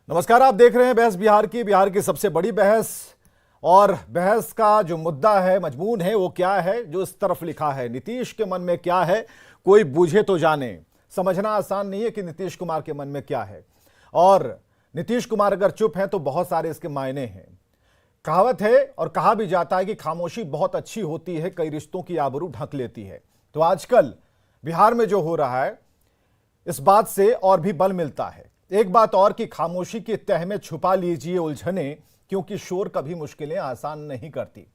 नमस्कार, आप देख रहे हैं बहस बिहार की सबसे बड़ी बहस। और बहस का जो मुद्दा है, मजमून है, वो क्या है जो इस तरफ लिखा है। नीतीश के मन में क्या है, कोई बूझे तो जाने। समझना आसान नहीं है कि नीतीश कुमार के मन में क्या है, और नीतीश कुमार अगर चुप है तो बहुत सारे इसके मायने हैं। कहावत है और कहा भी जाता है कि खामोशी बहुत अच्छी होती है, कई रिश्तों की आबरू ढक लेती है। तो आजकल बिहार में जो हो रहा है, इस बात से और भी बल मिलता है। एक बात और कि खामोशी की तह में छुपा लीजिए उलझने, क्योंकि शोर कभी मुश्किलें आसान नहीं करती।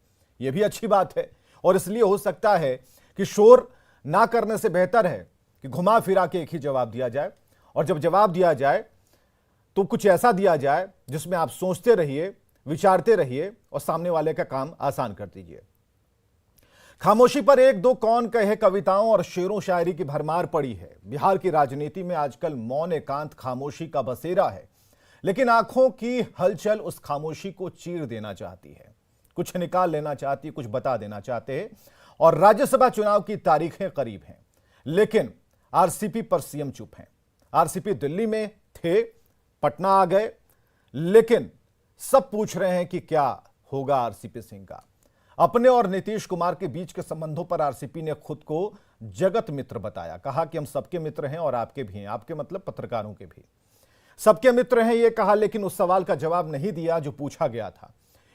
यह भी अच्छी बात है, और इसलिए हो सकता है कि शोर ना करने से बेहतर है कि घुमा फिरा के एक ही जवाब दिया जाए। और जब जवाब दिया जाए तो कुछ ऐसा दिया जाए जिसमें आप सोचते रहिए, विचारते रहिए और सामने वाले का काम आसान कर दीजिए। खामोशी पर एक दो कौन कहे कविताओं और शेरों शायरी की भरमार पड़ी है। बिहार की राजनीति में आजकल मौन एकांत खामोशी का बसेरा है, लेकिन आंखों की हलचल उस खामोशी को चीर देना चाहती है, कुछ निकाल लेना चाहती है, कुछ बता देना चाहते हैं। और राज्यसभा चुनाव की तारीखें करीब हैं, लेकिन आरसीपी पर सीएम चुप हैं। आरसीपी दिल्ली में थे, पटना आ गए, लेकिन सब पूछ रहे हैं कि क्या होगा आरसीपी सिंह का। अपने और नीतीश कुमार के बीच के संबंधों पर आरसीपी ने खुद को जगत मित्र बताया। कहा कि हम सबके मित्र हैं और आपके भी हैं। आपके मतलब पत्रकारों के भी सबके मित्र हैं, यह कहा, लेकिन उस सवाल का जवाब नहीं दिया जो पूछा गया था।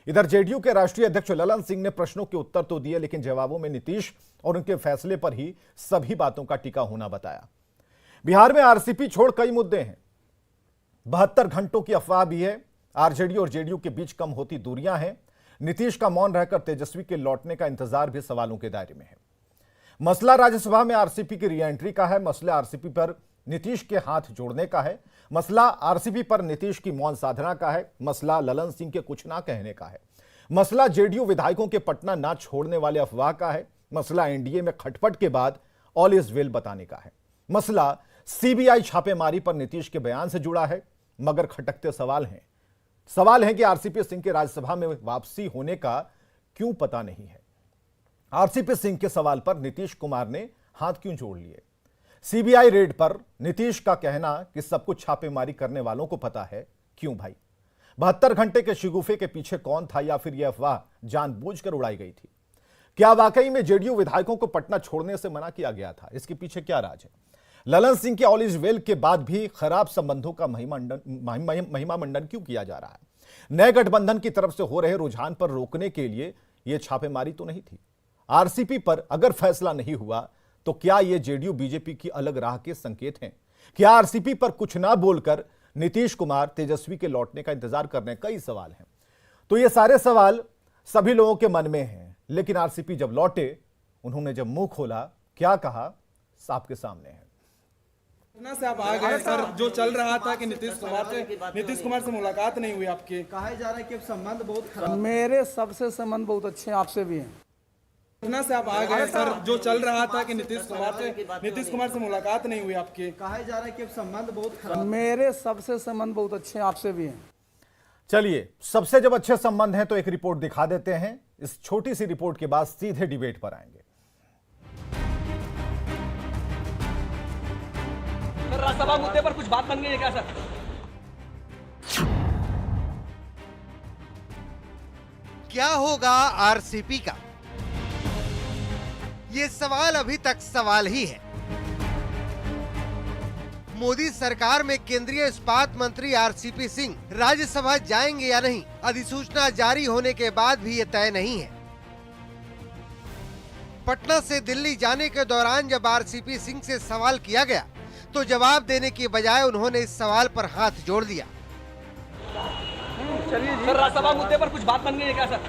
इधर जेडीयू के राष्ट्रीय अध्यक्ष ललन सिंह ने प्रश्नों के उत्तर तो दिए, लेकिन जवाबों में नीतीश और उनके फैसले पर ही सभी बातों का टिका होना बताया। बिहार में आरसीपी छोड़ कई मुद्दे हैं। 72 घंटों की अफवाह भी है। आरजेडी और जेडीयू के बीच कम होती दूरियां हैं। नीतीश का मौन रहकर तेजस्वी के लौटने का इंतजार भी सवालों के दायरे में है। मसला राज्यसभा में आरसीपी की रीएंट्री का है। मसला आरसीपी पर नीतीश के हाथ जोड़ने का है। मसला आरसीपी पर नीतीश की मौन साधना का है। मसला ललन सिंह के कुछ ना कहने का है। मसला जेडीयू विधायकों के पटना ना छोड़ने वाले अफवाह का है। मसला एनडीए में खटपट के बाद ऑल इज वेल बताने का है। मसला सीबीआई छापेमारी पर नीतीश के बयान से जुड़ा है। मगर खटकते सवाल है कि आरसीपी सिंह के राज्यसभा में वापसी होने का क्यों पता नहीं है। आरसीपी सिंह के सवाल पर नीतीश कुमार ने हाथ क्यों जोड़ लिए। सीबीआई रेड पर नीतीश का कहना कि सब कुछ छापेमारी करने वालों को पता है, क्यों भाई। 72 घंटे के शिगुफे के पीछे कौन था, या फिर यह अफवाह जानबूझकर उड़ाई गई थी। क्या वाकई में जेडीयू विधायकों को पटना छोड़ने से मना किया गया था। इसके पीछे क्या राज है। ललन सिंह के ऑल इज वेल के बाद भी खराब संबंधों का महिमा मंडन क्यों किया जा रहा है। नए गठबंधन की तरफ से हो रहे रुझान पर रोकने के लिए यह छापेमारी तो नहीं थी। आरसीपी पर अगर फैसला नहीं हुआ तो क्या यह जेडीयू बीजेपी की अलग राह के संकेत हैं। क्या आरसीपी पर कुछ ना बोलकर नीतीश कुमार तेजस्वी के लौटने का इंतजार कर रहे हैं। कई सवाल हैं। तो ये सारे सवाल सभी लोगों के मन में हैं, लेकिन आरसीपी जब लौटे, उन्होंने जब मुंह खोला, क्या कहा, आपके सामने है। पटना से आप आ गए सर, जो चल रहा था कि नीतीश कुमार से मुलाकात नहीं हुई आपकी, कहा जा रहा है कि संबंध बहुत खराब। मेरे सबसे संबंध बहुत अच्छे हैं, आपसे भी हैं। पटना से आप आ गए सर, जो चल रहा था कि नीतीश कुमार से मुलाकात नहीं हुई आपकी, कहा जा रहा है कि संबंध बहुत खराब। मेरे सबसे संबंध बहुत अच्छे हैं, आपसे भी हैं। चलिए, सबसे जब अच्छे संबंध हैं तो एक रिपोर्ट दिखा देते हैं। इस छोटी सी रिपोर्ट के बाद सीधे डिबेट पर आएंगे। राज्यसभा मुद्दे पर कुछ बात बन गई है क्या सर? क्या होगा आरसीपी का, ये सवाल अभी तक सवाल ही है। मोदी सरकार में केंद्रीय इस्पात मंत्री आरसीपी सिंह राज्यसभा जाएंगे या नहीं, अधिसूचना जारी होने के बाद भी ये तय नहीं है। पटना से दिल्ली जाने के दौरान जब आरसीपी सिंह से सवाल किया गया तो जवाब देने की बजाय उन्होंने इस सवाल पर हाथ जोड़ दिया। चलिए सर, राज्यसभा मुद्दे पर कुछ बात बन गई है क्या सर?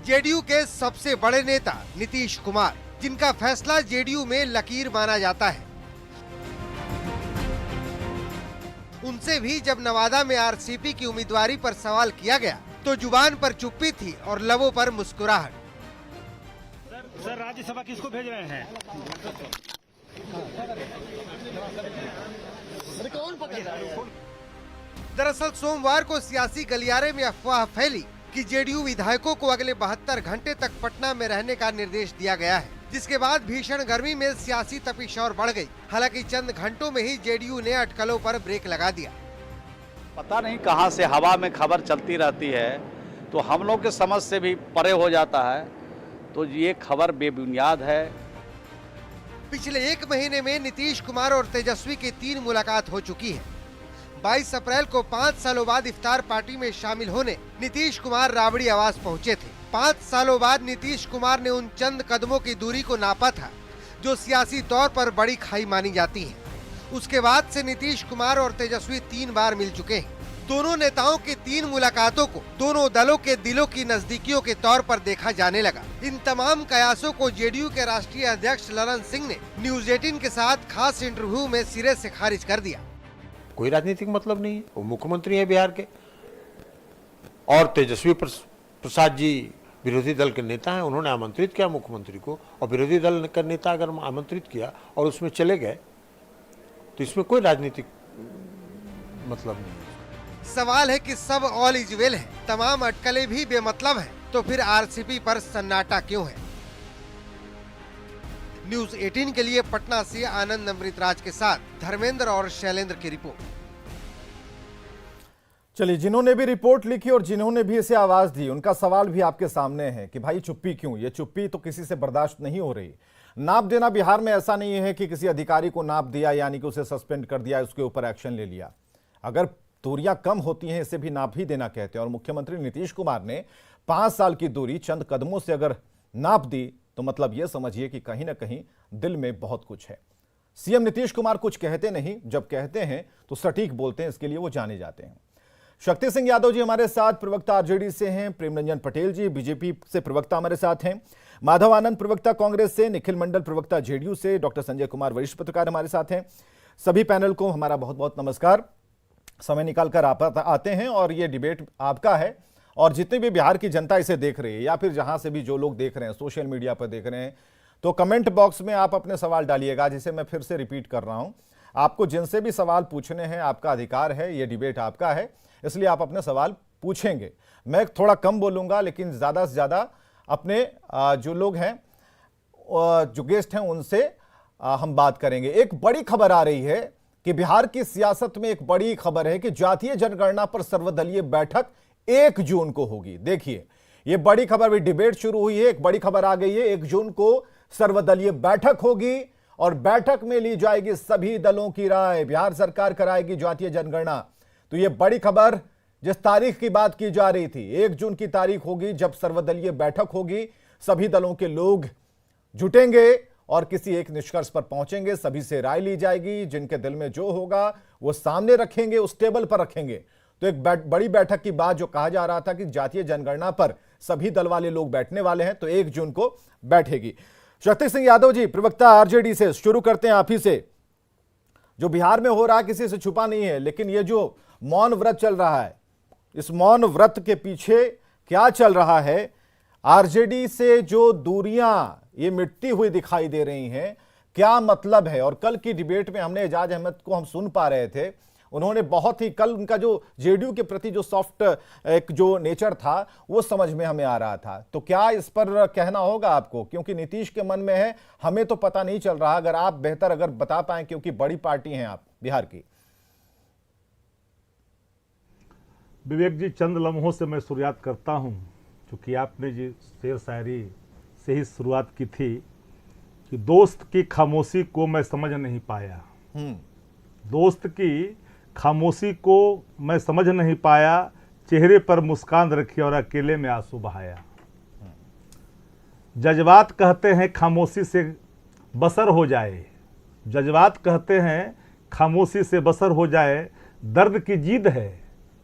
जेडीयू के सबसे बड़े नेता नीतीश कुमार, जिनका फैसला जेडीयू में लकीर माना जाता है, उनसे भी जब नवादा में आरसीपी की उम्मीदवारी पर सवाल किया गया तो जुबान पर चुप्पी थी और लबों पर मुस्कुराहट। सर राज्यसभा किसको भेज रहे हैं? दरअसल सोमवार को सियासी गलियारे में अफवाह फैली कि जेडीयू विधायकों को अगले 72 घंटे तक पटना में रहने का निर्देश दिया गया है। जिसके बाद भीषण गर्मी में सियासी तपिश और बढ़ गई। हालांकि चंद घंटों में ही जेडीयू ने अटकलों पर ब्रेक लगा दिया। पता नहीं कहां से हवा में खबर चलती रहती है, तो हम लोग के समझ से भी परे हो जाता है, तो ये खबर बेबुनियाद है। पिछले 1 महीने में नीतीश कुमार और तेजस्वी की 3 मुलाकात हो चुकी है। 22 अप्रैल को 5 सालों बाद इफ्तार पार्टी में शामिल होने नीतीश कुमार राबड़ी आवास पहुंचे थे। 5 सालों बाद नीतीश कुमार ने उन चंद कदमों की दूरी को नापा था जो सियासी तौर पर बड़ी खाई मानी जाती है। उसके बाद से नीतीश कुमार और तेजस्वी 3 बार मिल चुके हैं। दोनों नेताओं की 3 मुलाकातों को दोनों दलों के दिलों की नजदीकियों के तौर पर देखा जाने लगा। इन तमाम कयासों को जेडीयू के राष्ट्रीय अध्यक्ष ललन सिंह ने न्यूज 18 के साथ खास इंटरव्यू में सिरे से खारिज कर दिया। कोई राजनीतिक मतलब नहीं है, वो मुख्यमंत्री है बिहार के, और तेजस्वी प्रसाद जी विरोधी दल के नेता हैं। उन्होंने आमंत्रित किया मुख्यमंत्री को, और विरोधी दल का नेता अगर आमंत्रित किया और उसमें चले गए तो इसमें कोई राजनीतिक मतलब नहीं है। सवाल है कि सब ऑल इज वेल है, तमाम अटकलें भी बेमतलब हैं, तो फिर आरसीपी पर सन्नाटा क्यों है? न्यूज 18 के लिए पटना से आनंद अमृतराज के साथ धर्मेंद्र और शैलेंद्र की रिपोर्ट। चलिए, जिन्होंने भी रिपोर्ट लिखी और जिन्होंने भी इसे आवाज दी, उनका सवाल भी आपके सामने है कि भाई चुप्पी क्यों? ये चुप्पी तो किसी से बर्दाश्त नहीं हो रही। नाप देना बिहार में ऐसा नहीं है कि किसी अधिकारी को नाप दिया यानी कि उसे सस्पेंड कर दिया, उसके ऊपर एक्शन ले लिया। अगर दूरियां कम होती हैं इसे भी नाप ही देना कहते हैं। और मुख्यमंत्री नीतीश कुमार ने 5 साल की दूरी चंद कदमों से अगर नाप दी तो मतलब यह समझिए कि कहीं ना कहीं दिल में बहुत कुछ है। सीएम नीतीश कुमार कुछ कहते नहीं, जब कहते हैं तो सटीक बोलते हैं, इसके लिए वो जाने जाते हैं। शक्ति सिंह यादव जी हमारे साथ, प्रवक्ता आरजेडी से हैं। प्रेम रंजन पटेल जी बीजेपी से प्रवक्ता हमारे साथ हैं। माधव आनंद प्रवक्ता कांग्रेस से, निखिल मंडल प्रवक्ता जेडीयू से, डॉक्टर संजय कुमार वरिष्ठ पत्रकार हमारे साथ हैं। सभी पैनल को हमारा बहुत बहुत नमस्कार। समय निकालकर आप आते हैं और ये डिबेट आपका है, और जितनी भी बिहार की जनता इसे देख रही है या फिर जहां से भी जो लोग देख रहे हैं, सोशल मीडिया पर देख रहे हैं, तो कमेंट बॉक्स में आप अपने सवाल डालिएगा, जिसे मैं फिर से रिपीट कर रहा हूं। आपको जिनसे भी सवाल पूछने हैं आपका अधिकार है, ये डिबेट आपका है, इसलिए आप अपने सवाल पूछेंगे। मैं थोड़ा कम बोलूंगा, लेकिन ज्यादा से ज्यादा अपने जो लोग हैं, जो गेस्ट हैं, उनसे हम बात करेंगे। एक बड़ी खबर आ रही है कि बिहार की सियासत में एक बड़ी खबर है कि जातीय जनगणना पर सर्वदलीय बैठक 1 जून को होगी। देखिए, यह बड़ी खबर, भी डिबेट शुरू हुई है, एक बड़ी खबर आ गई है। 1 जून को सर्वदलीय बैठक होगी और बैठक में ली जाएगी सभी दलों की राय। बिहार सरकार कराएगी जातीय जनगणना। तो यह बड़ी खबर, जिस तारीख की बात की जा रही थी, 1 जून की तारीख होगी जब सर्वदलीय बैठक होगी। सभी दलों के लोग जुटेंगे और किसी एक निष्कर्ष पर पहुंचेंगे, सभी से राय ली जाएगी, जिनके दिल में जो होगा वो सामने रखेंगे, उस टेबल पर रखेंगे। तो एक बड़ी बैठक की बात जो कहा जा रहा था कि जातीय जनगणना पर सभी दल वाले लोग बैठने वाले हैं, तो 1 जून को बैठेगी। शक्ति सिंह यादव जी, प्रवक्ता आरजेडी से, शुरू करते हैं आप ही से। जो बिहार में हो रहा है किसी से छुपा नहीं है, लेकिन ये जो मौन व्रत चल रहा है, इस मौन व्रत के पीछे क्या चल रहा है? आरजेडी से जो दूरियां ये मिटती हुई दिखाई दे रही हैं, क्या मतलब है? और कल की डिबेट में हमने एजाज अहमद को हम सुन पा रहे थे, उन्होंने बहुत ही, कल उनका जो जेडीयू के प्रति जो सॉफ्ट एक जो नेचर था वो समझ में हमें आ रहा था। तो क्या इस पर कहना होगा आपको? क्योंकि नीतीश के मन में है, हमें तो पता नहीं चल रहा। अगर आप बेहतर अगर बता पाएं, क्योंकि बड़ी पार्टी हैं आप बिहार की। विवेक जी, चंद लम्हों से मैं शुरुआत करता हूं, क्योंकि आपने जी शेर शायरी से ही शुरुआत की थी कि दोस्त की खामोशी को मैं समझ नहीं पाया। दोस्त की खामोशी को मैं समझ नहीं पाया, चेहरे पर मुस्कान रखी और अकेले में आंसू बहाया। जज्बात कहते हैं खामोशी से बसर हो जाए, जज्बात कहते हैं खामोशी से बसर हो जाए। दर्द की जिद है,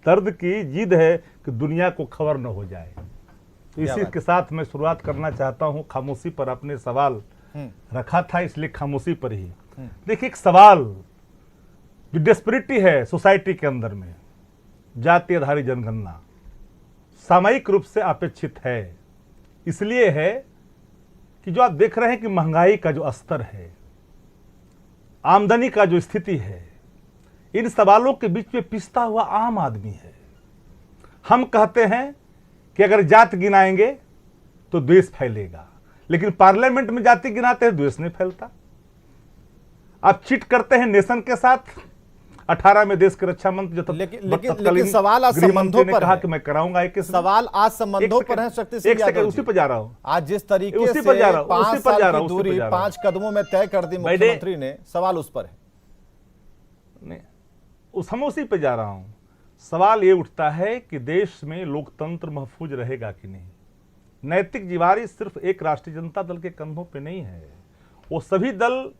दर्द की जिद है कि दुनिया को खबर न हो जाए। तो इसी के साथ मैं शुरुआत करना चाहता हूं। खामोशी पर आपने सवाल रखा था, इसलिए खामोशी पर ही देखिए, एक सवाल जो डेस्परिटी है सोसाइटी के अंदर में, जाति आधारित जनगणना सामयिक रूप से अपेक्षित है। इसलिए है कि जो आप देख रहे हैं कि महंगाई का जो स्तर है, आमदनी का जो स्थिति है, इन सवालों के बीच में पिसता हुआ आम आदमी है। हम कहते हैं कि अगर जात गिनाएंगे तो द्वेष फैलेगा, लेकिन पार्लियामेंट में जाति गिनाते हैं, द्वेष नहीं फैलता। आप चिट करते हैं नेशन के साथ। 18 में देश के रक्षा मंत्री जो लेकिन सवाल आज संबंधों पर कहा है। कि मैं कराऊंगा एक सवाल आज संबंधों पर है। शक्ति सिंह एक सेकंड, यादव उसी जी, पर जा रहा हूं। आज जिस तरीके उसी से पर जा रहा हूं, 5 उसी पर जा साल रहा की हूं, दूरी उसी पर जा रहा हूं। 5 कदमों में तय कर दी मुख्यमंत्री ने, सवाल उस पर है। नहीं, हम उसी पे जा रहा हूं। सवाल ये उठता है कि देश में लोकतंत्र महफूज रहेगा कि नहीं। नैतिक जिम्मेदारी सिर्फ एक राष्ट्रीय जनता दल के कंधों पे नहीं है, वो सभी दल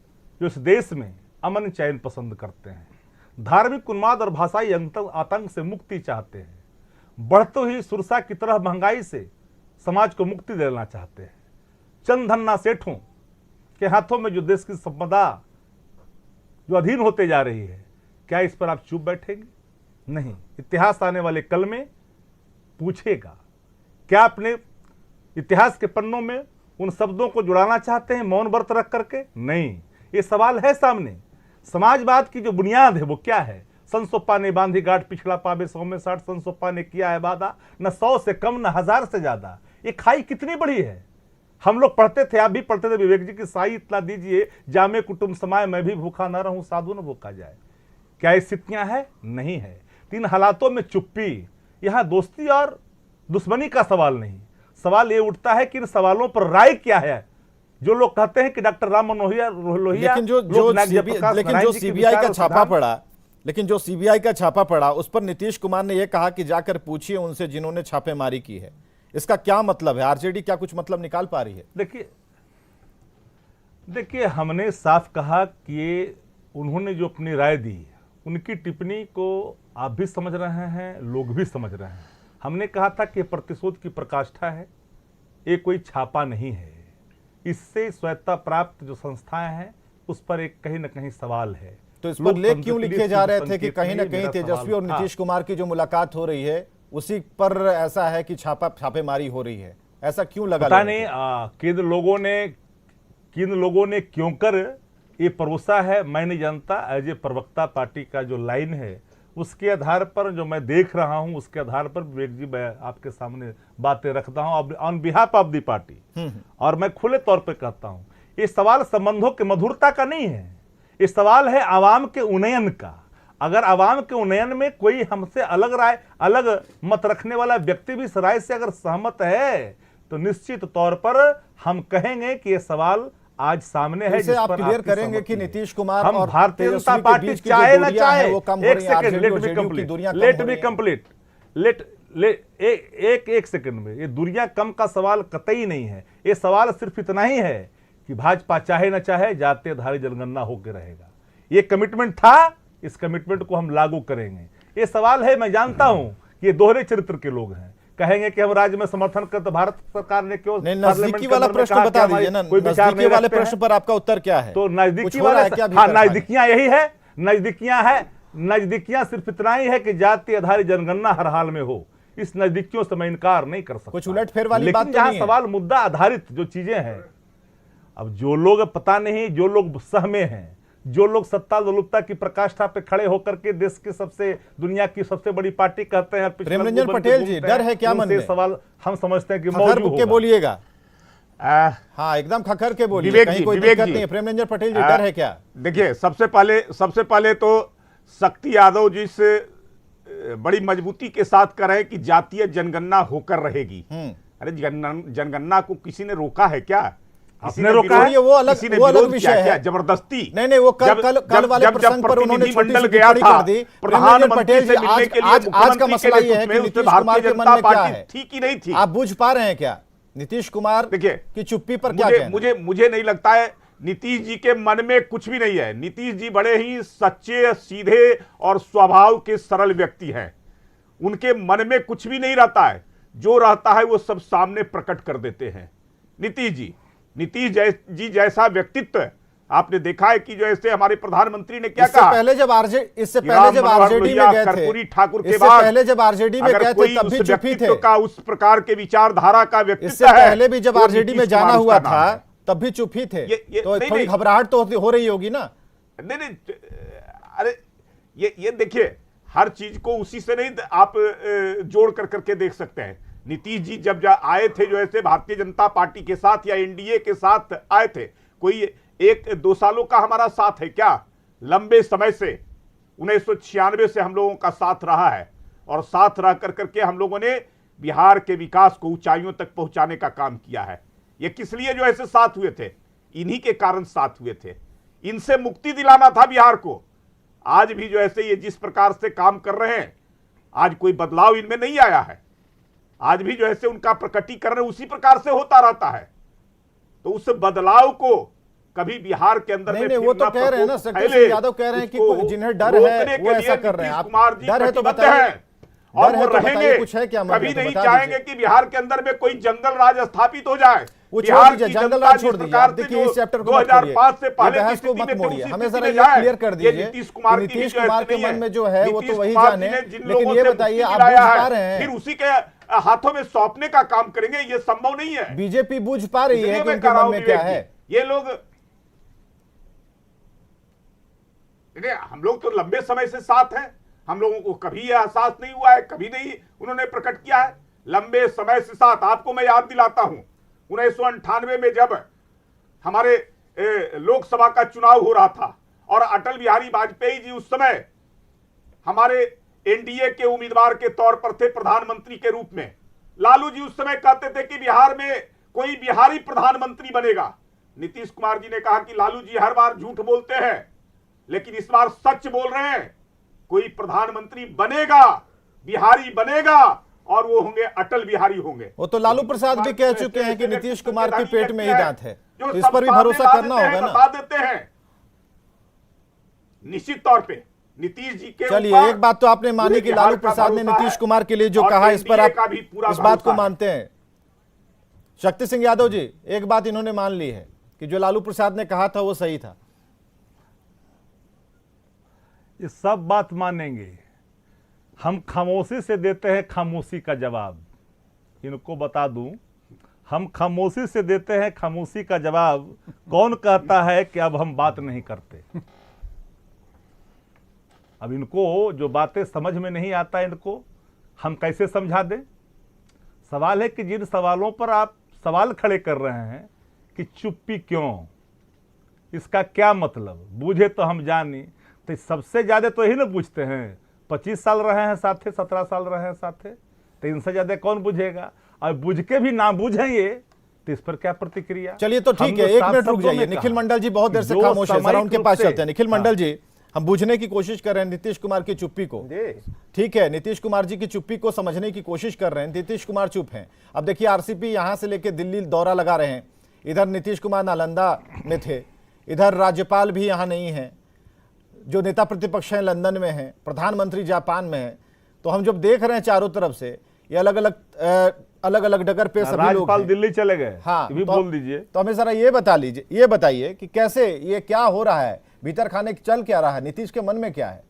जो इस देश में अमन चैन पसंद करते हैं, धार्मिक उन्माद और भाषाई आतंक से मुक्ति चाहते हैं, बढ़ते हुई सुरसा की तरह महंगाई से समाज को मुक्ति देना चाहते हैं, चंद धन्ना सेठों के हाथों में जो देश की संपदा जो अधीन होते जा रही है, क्या इस पर आप चुप बैठेंगे? नहीं। इतिहास आने वाले कल में पूछेगा। क्या अपने इतिहास के पन्नों में उन शब्दों को जुड़ाना चाहते हैं मौन व्रत रख करके? नहीं। ये सवाल है सामने। समाजवाद की जो बुनियाद है वो क्या है? संसोपा ने बांधी गांठ पिछड़ा पावे 100 में 60, संसोपा ने किया है वादा, न 100 से कम न 1000 से ज्यादा। ये खाई कितनी बड़ी है? हम लोग पढ़ते थे, आप भी पढ़ते थे, विवेक जी की साई इतना दीजिए जामे कुटुंब समाए, मैं भी भूखा ना रहूं साधु न भूखा जाए। क्या ये स्थितियां है? नहीं है। तीन हालातों में चुप्पी। यहां दोस्ती और दुश्मनी का सवाल नहीं। सवाल ये उठता है कि इन सवालों पर राय क्या है। जो लोग कहते हैं कि डॉक्टर राम मनोहर लोहिया, लेकिन जो सीबीआई का छापा पड़ा, लेकिन जो सीबीआई का छापा पड़ा उस पर नीतीश कुमार ने यह कहा कि जाकर पूछिए उनसे जिन्होंने छापेमारी की है। इसका क्या मतलब है? आरजेडी क्या कुछ मतलब निकाल पा रही है? देखिए हमने साफ कहा कि उन्होंने जो अपनी राय दी, उनकी टिप्पणी को आप भी समझ रहे हैं, लोग भी समझ रहे हैं। हमने कहा था कि प्रतिशोध की प्रकाष्ठा है, ये कोई छापा नहीं है। इससे स्वायत्ता प्राप्त जो संस्थाएं हैं उस पर एक कहीं ना कहीं सवाल है। तो इस पर लेख क्यों लिखे जा रहे थे कि कहीं ना कहीं तेजस्वी और नीतीश कुमार की जो मुलाकात हो रही है उसी पर ऐसा है कि छापेमारी हो रही है? ऐसा क्यों लगा? पता नहीं किन लोगों ने क्यों कर ये परोसा है, मैं नहीं जानता। एज ए प्रवक्ता पार्टी का जो लाइन है उसके आधार पर जो मैं देख रहा हूं, उसके आधार पर विवेक जी मैं आपके सामने बातें रखता हूं on behalf of the party. और मैं खुले तौर पे कहता हूं, ये सवाल संबंधों के मधुरता का नहीं है, ये सवाल है आवाम के उन्नयन का। अगर आवाम के उन्नयन में कोई हमसे अलग राय, अलग मत रखने वाला व्यक्ति भी इस राय से अगर सहमत है तो निश्चित तौर पर हम कहेंगे कि ये सवाल आज सामने है। जिस आप क्लियर करेंगे कि नीतीश कुमार हम और भारतीय जनता पार्टी चाहे ना चाहे, एक सेकंड, लेट मी कंप्लीट, एक सेकंड में, ये दूरियां कम का सवाल कतई नहीं है। ये सवाल सिर्फ इतना ही है कि भाजपा चाहे ना चाहे जातीय आधारित जनगणना होकर रहेगा। ये कमिटमेंट था, इस कमिटमेंट को हम लागू करेंगे। ये सवाल है, मैं जानता हूं कि ये दोहरे चरित्र के लोग हैं, कहेंगे कि हम राज्य में समर्थन कर, तो भारत सरकार ने क्यों नजदीकी वाला प्रश्न बता दीजिए ना, नजदीकी वाले प्रश्न पर आपका उत्तर क्या है? तो नजदीकी वाला, हाँ नजदीकियां यही है, नजदीकियां सिर्फ इतना ही है कि जाति आधारित जनगणना हर हाल में हो। इस नजदीकियों से मैं इनकार नहीं कर सकता। कुछ उलटफेर वाली बात जहां सवाल मुद्दा आधारित जो चीजें हैं, अब जो लोग पता नहीं, जो लोग सहमे हैं, जो लोग सत्ता लोलुपता की प्रकाष्ठा पे खड़े होकर के देश के दुनिया की सबसे बड़ी पार्टी कहते हैं, प्रेमरंजन पटेल जी, डर है क्या मन में? सवाल हम समझते हैं कि मौजूद बोलिएगा। हाँ एकदम खखर के बोलिए, कहीं कोई दिक्कत नहीं है। प्रेमरंजन पटेल जी, डर है क्या? देखिए, सबसे पहले तो शक्ति यादव जी से बड़ी मजबूती के साथ कह रहे हैं कि जातीय जनगणना होकर रहेगी। अरे जनगणना को किसी ने रोका है क्या? आपने रोका है? वो अलग विषय है। जबरदस्ती नहीं, वो कल वाले प्रसंग पर उन्होंने छोटी सी टिप्पणी कर दी। प्रधानमंत्री जी, आज का मसला ये है कि नीतीश कुमार के मन में क्या है? ठीक ही नहीं थी। आप बुझ पा रहे हैं क्या नीतीश कुमार की चुप्पी पर? क्या मुझे नहीं लगता है नीतीश जी के मन में कुछ भी नहीं है। नीतीश जी बड़े ही सच्चे, सीधे और स्वभाव के सरल व्यक्ति हैं। उनके मन में कुछ भी नहीं रहता है, जो रहता है वो सब सामने प्रकट कर देते हैं। नीतीश जी जैसा व्यक्तित्व आपने देखा है कि जैसे हमारे प्रधानमंत्री ने क्या कहा। इससे पहले जब आरजेडी में गए थे, कर्पूरी ठाकुर के बाद, पहले जब आरजेडी में गए थे तब भी चुप्पी थे। का उस प्रकार के विचारधारा का व्यक्तित्व इससे पहले भी जब आरजेडी में जाना हुआ था तब भी चुप ही थे। तो थोड़ी घबराहट तो हो रही होगी ना? नहीं, अरे ये देखिए, हर चीज को उसी से नहीं आप जोड़ करके देख सकते हैं। नीतीश जी जब आए थे जो ऐसे भारतीय जनता पार्टी के साथ या एनडीए के साथ आए थे, कोई 1-2 सालों का हमारा साथ है क्या? लंबे समय से 1996 से हम लोगों का साथ रहा है और साथ रह करके हम लोगों ने बिहार के विकास को ऊंचाइयों तक पहुंचाने का काम किया है। ये किस लिए जो ऐसे साथ हुए थे? इन्हीं के कारण साथ हुए थे। इनसे मुक्ति दिलाना था बिहार को। आज भी जो ऐसे ये जिस प्रकार से काम कर रहे हैं, आज कोई बदलाव इनमें नहीं आया है। आज भी जो ऐसे उनका प्रकटीकरण उसी प्रकार से होता रहता है। तो उस बदलाव को कभी बिहार के अंदर नहीं, वो तो कह रहे हैं ना, शक्ति सिंह यादव कह रहे हैं कि जिन्हें डर है वो ऐसा कर रहे हैं। आप डर है तो बताइए, और वो रहेंगे, कुछ है क्या? कभी नहीं चाहेंगे कि बिहार के अंदर में कोई जंगल राज स्थापित हो जाए। वो छोड़ दीजिए, जंगल राज छोड़ दीजिए। आप देखिए इस चैप्टर को 2005 से पहले बहस को मत मोड़िए, हमें जरा ये क्लियर कर दीजिए नीतीश कुमार के मन में जो है वो तो वही जाने, लेकिन ये बताइए आप बुझ पा रहे हैं? फिर उसी के हाथों में सौंपने का काम करेंगे, ये संभव नहीं है। बीजेपी बुझ पा रही है कि उनके मन में क्या है? ये लोग, हम लोग तो लंबे समय से साथ हैं, हम लोगों को कभी यह एहसास नहीं हुआ है, कभी नहीं उन्होंने प्रकट किया है। लंबे समय से साथ, आपको मैं याद दिलाता हूं 1998 में जब हमारे लोकसभा का चुनाव हो रहा था और अटल बिहारी वाजपेयी जी उस समय हमारे एनडीए के उम्मीदवार के तौर पर थे प्रधानमंत्री के रूप में। लालू जी उस समय कहते थे कि बिहार में कोई बिहारी प्रधानमंत्री बनेगा। नीतीश कुमार जी ने कहा कि लालू जी हर बार झूठ बोलते हैं, लेकिन इस बार सच बोल रहे हैं। कोई प्रधानमंत्री बनेगा, बिहारी बनेगा, और वो होंगे अटल बिहारी होंगे। वो तो लालू प्रसाद भी कह चुके हैं कि नीतीश कुमार के पेट में ही दांत है, तो इस पर भी भरोसा करना होगा ना। बता देते हैं निश्चित तौर पे नीतीश जी के। चलिए, एक बात तो आपने मानी कि लालू प्रसाद ने नीतीश कुमार के लिए जो कहा, इस पर आप इस बात को मानते हैं? शक्ति सिंह यादव जी, एक बात इन्होंने मान ली है कि जो लालू प्रसाद ने कहा था वो सही था। ये सब बात मानेंगे, हम खामोशी से देते हैं खामोशी का जवाब। इनको बता दूं, हम खामोशी से देते हैं खामोशी का जवाब। कौन कहता है कि अब हम बात नहीं करते? अब इनको जो बातें समझ में नहीं आता, इनको हम कैसे समझा दें? सवाल है कि जिन सवालों पर आप सवाल खड़े कर रहे हैं कि चुप्पी क्यों, इसका क्या मतलब, बूझे तो हम जानी। तो सबसे ज्यादा तो यही ना पूछते हैं, 25 साल रहे हैं साथे, 17 साल रहे हैं साथे, तो इनसे ज्यादा कौन बुझेगा? और बुझ के भी ना बुझें ये, तो इस पर क्या प्रतिक्रिया? चलिए तो ठीक है, 1 मिनट रुक जाइए। निखिल मंडल जी बहुत देर से खामोश है, जरा उनके पास चलते हैं। निखिल मंडल जी, हम बुझने की कोशिश कर रहे हैं नीतीश कुमार की चुप्पी को। ठीक है, नीतीश कुमार जी की चुप्पी को समझने की कोशिश कर रहे हैं। नीतीश कुमार चुप हैं। अब देखिए, आरसीपी यहां से लेकर दिल्ली दौरा लगा रहे हैं। इधर नीतीश कुमार नालंदा में थे, इधर राज्यपाल भी यहां नहीं है, जो नेता प्रतिपक्ष हैं लंदन में हैं, प्रधानमंत्री जापान में हैं। तो हम जब देख रहे हैं चारों तरफ से ये अलग अलग डगर पे सभी लोग राज्यपाल दिल्ली चले गए, हाँ, भी बोल दीजिए। तो हमें जरा ये बताइए कि कैसे ये क्या हो रहा है, भीतर खाने चल क्या रहा है, नीतीश के मन में क्या है?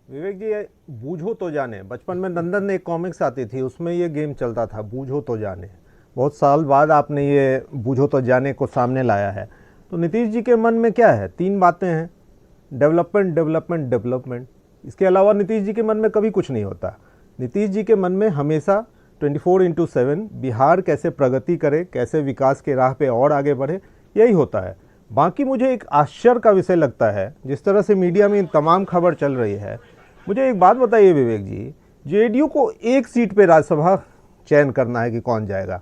विवेक जी, बूझो तो जाने, बचपन में नंदन ने एक कॉमिक्स आती थी, उसमें ये गेम चलता था, बूझो तो जाने। बहुत साल बाद आपने ये बूझो तो जाने को सामने लाया है। तो नीतीश जी के मन में क्या है? 3 बातें हैं, डेवलपमेंट डेवलपमेंट डेवलपमेंट। इसके अलावा नीतीश जी के मन में कभी कुछ नहीं होता। नीतीश जी के मन में हमेशा 24/7 बिहार कैसे प्रगति करे, कैसे विकास के राह पे और आगे बढ़े, यही होता है। बाकी मुझे एक आश्चर्य का विषय लगता है, जिस तरह से मीडिया में तमाम खबर चल रही है। मुझे एक बात बताइए विवेक जी, जेडीयू को 1 सीट पे राज्यसभा चयन करना है कि कौन जाएगा,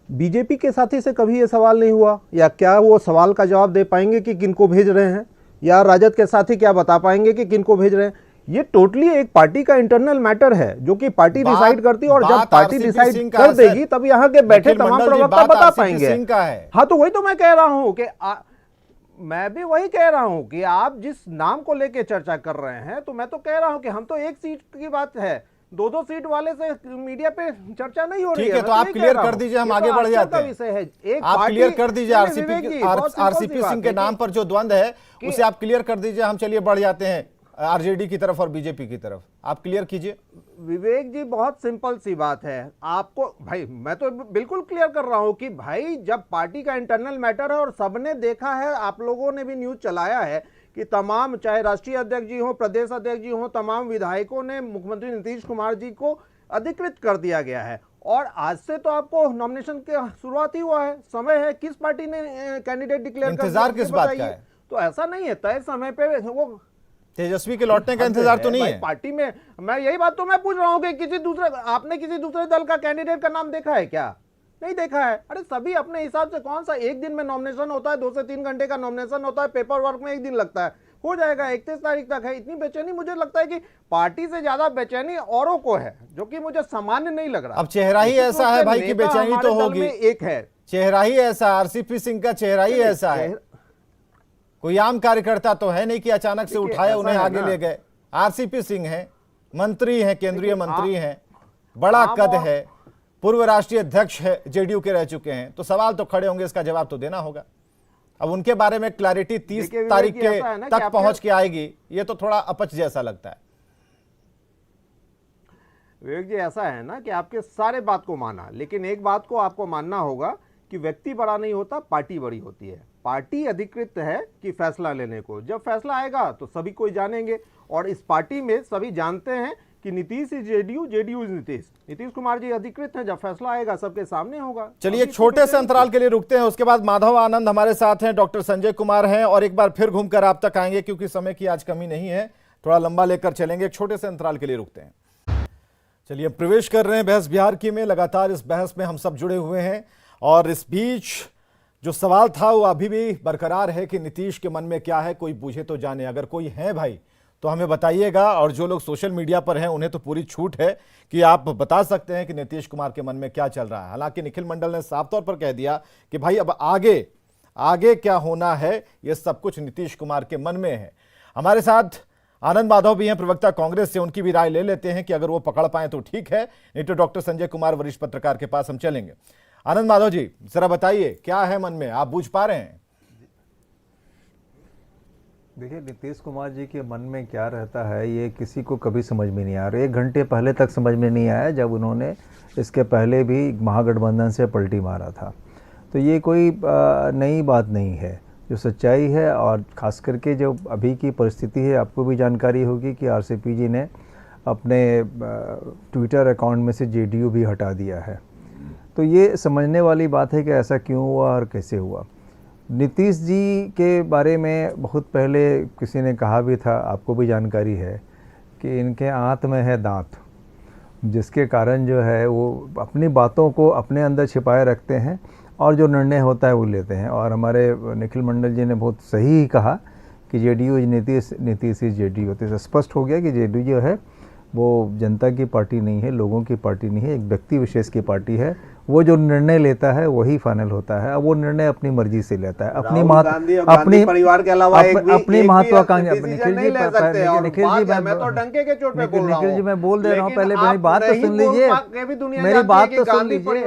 बीजेपी के साथी से कभी ये सवाल नहीं हुआ? या क्या वो सवाल का जवाब दे पाएंगे कि किनको भेज रहे हैं? या राजद के साथी क्या बता पाएंगे कि किनको भेज रहे हैं? ये टोटली एक पार्टी का इंटरनल मैटर है, जो कि पार्टी डिसाइड करती है, और जब पार्टी डिसाइड कर देगी तब यहाँ के बैठे तमाम प्रवक्ता बता पाएंगे। हाँ, तो वही तो मैं कह रहा हूँ कि मैं भी वही कह रहा हूँ कि आप जिस नाम को लेके चर्चा कर रहे हैं, तो मैं तो कह रहा हूँ कि हम तो 1 सीट की बात है, 2-2 सीट वाले से मीडिया पे चर्चा नहीं हो रही है। ठीक है, तो आप क्लियर कर दीजिए, हम आगे बढ़ जाते हैं। आप क्लियर कर दीजिए, आरसीपी सिंह के नाम पर जो द्वंद्व है उसे आप क्लियर कर दीजिए। हम चलिए बढ़ जाते हैं आरजेडी की तरफ और बीजेपी की तरफ, आप क्लियर कीजिए। विवेक जी, बहुत सिंपल सी बात है। आपको भाई, मैं तो बिल्कुल क्लियर कर रहा हूं कि भाई जब पार्टी का इंटरनल मैटर है, और सबने देखा है, आप लोगों ने भी न्यूज चलाया है कि तमाम, चाहे राष्ट्रीय अध्यक्ष जी हो, प्रदेश अध्यक्ष जी हो, तमाम विधायकों ने मुख्यमंत्री नीतीश कुमार जी को अधिकृत कर दिया गया है। और आज से तो आपको नॉमिनेशन की शुरुआत ही हुआ है, समय है। किस पार्टी ने कैंडिडेट डिक्लेयर कर दिया, इंतजार किस बात का है? तो ऐसा नहीं है, तय समय पे वो तेजस्वी के लौटने का इंतजार तो नहीं भाई है पार्टी में। मैं यही बात तो मैं पूछ रहा हूँ कि आपने किसी दूसरे दल का कैंडिडेट का नाम देखा है क्या? नहीं देखा है। अरे सभी अपने हिसाब से, कौन सा एक दिन में नॉमिनेशन होता है, 2 से 3 घंटे का नॉमिनेशन होता है, पेपर वर्क में 1 दिन लगता है, हो जाएगा। 31 तारीख तक है। इतनी बेचैनी मुझे लगता है कि पार्टी से ज्यादा बेचैनी औरों को है, जो कि मुझे सामान्य नहीं लग रहा। अब चेहरा ही ऐसा है भाई कि बेचैनी तो होगी। एक है चेहरा ही ऐसा, आरसीपी सिंह का चेहरा ही ऐसा है। कोई आम कार्यकर्ता तो है नहीं कि अचानक से उठाया उन्हें आगे ले गए। आरसीपी सिंह है, मंत्री हैं, केंद्रीय मंत्री हैं, बड़ा कद है, पूर्व राष्ट्रीय अध्यक्ष है, जेडीयू के रह चुके हैं। तो सवाल तो खड़े होंगे, इसका जवाब तो देना होगा। अब उनके बारे में क्लैरिटी 30 तारीख के तक पहुंच के आएगी, ये तो थोड़ा अपच जैसा लगता है। विवेक जी, ऐसा है ना कि आपके सारे बात को माना, लेकिन एक बात को आपको मानना होगा कि व्यक्ति बड़ा नहीं होता, पार्टी बड़ी होती है। पार्टी अधिकृत है कि फैसला लेने को, जब फैसला आएगा तो सभी कोई जानेंगे। और इस पार्टी में सभी जानते हैं कि Nitish is JDU, JDU is Nitish. Nitish Kumar ji अधिकृत हैं, जब फैसला आएगा सबके सामने होगा। चलिए एक छोटे से अंतराल के लिए रुकते हैं, उसके बाद माधव आनंद हमारे साथ हैं, डॉक्टर संजय कुमार हैं, और एक बार फिर घूमकर आप तक आएंगे, क्योंकि समय की आज कमी नहीं है, थोड़ा लंबा लेकर चलेंगे। एक छोटे से अंतराल के लिए रुकते हैं। चलिए प्रवेश कर रहे हैं बहस बिहार की में। लगातार इस बहस में हम सब जुड़े हुए हैं, और इस बीच जो सवाल था वो अभी भी बरकरार है कि नीतीश के मन में क्या है, कोई पूछे तो जाने। अगर कोई है भाई तो हमें बताइएगा, और जो लोग सोशल मीडिया पर हैं उन्हें तो पूरी छूट है कि आप बता सकते हैं कि नीतीश कुमार के मन में क्या चल रहा है। हालांकि निखिल मंडल ने साफ तौर पर कह दिया कि भाई अब आगे क्या होना है, ये सब कुछ नीतीश कुमार के मन में है। हमारे साथ आनंद माधव भी हैं, प्रवक्ता कांग्रेस से, उनकी भी राय ले लेते हैं कि अगर वो पकड़ पाए तो ठीक है, नहीं तो डॉक्टर संजय कुमार वरिष्ठ पत्रकार के पास हम चलेंगे। आनंद माधव जी, जरा बताइए क्या है मन में, आप बूझ पा रहे हैं? देखिए, नीतीश कुमार जी के मन में क्या रहता है ये किसी को कभी समझ में नहीं आ रहा। 1 घंटे पहले तक समझ में नहीं आया, जब उन्होंने इसके पहले भी महागठबंधन से पलटी मारा था। तो ये कोई नई बात नहीं है, जो सच्चाई है। और ख़ास करके जो अभी की परिस्थिति है, आपको भी जानकारी होगी कि आरसीपी जी ने अपने ट्विटर अकाउंट में से जेडीयू भी हटा दिया है। तो ये समझने वाली बात है कि ऐसा क्यों हुआ और कैसे हुआ। नीतीश जी के बारे में बहुत पहले किसी ने कहा भी था, आपको भी जानकारी है, कि इनके आंत में है दांत, जिसके कारण जो है वो अपनी बातों को अपने अंदर छिपाए रखते हैं और जो निर्णय होता है वो लेते हैं। और हमारे निखिल मंडल जी ने बहुत सही कहा कि JDU is Nitish, Nitish is JDU. तो स्पष्ट हो गया कि जेडीयू जो है वो जनता की पार्टी नहीं है, लोगों की पार्टी नहीं है, एक व्यक्ति विशेष की पार्टी है। वो जो निर्णय लेता है वही फाइनल होता है। अब वो निर्णय अपनी मर्जी से लेता है, अपनी परिवार के अलावा अपनी महत्वाकांक्षा। निखिल जी, निखिल जी मैं बोल दे रहा हूँ, पहले मेरी बात तो सुन लीजिए, मेरी बात तो सुन लीजिए,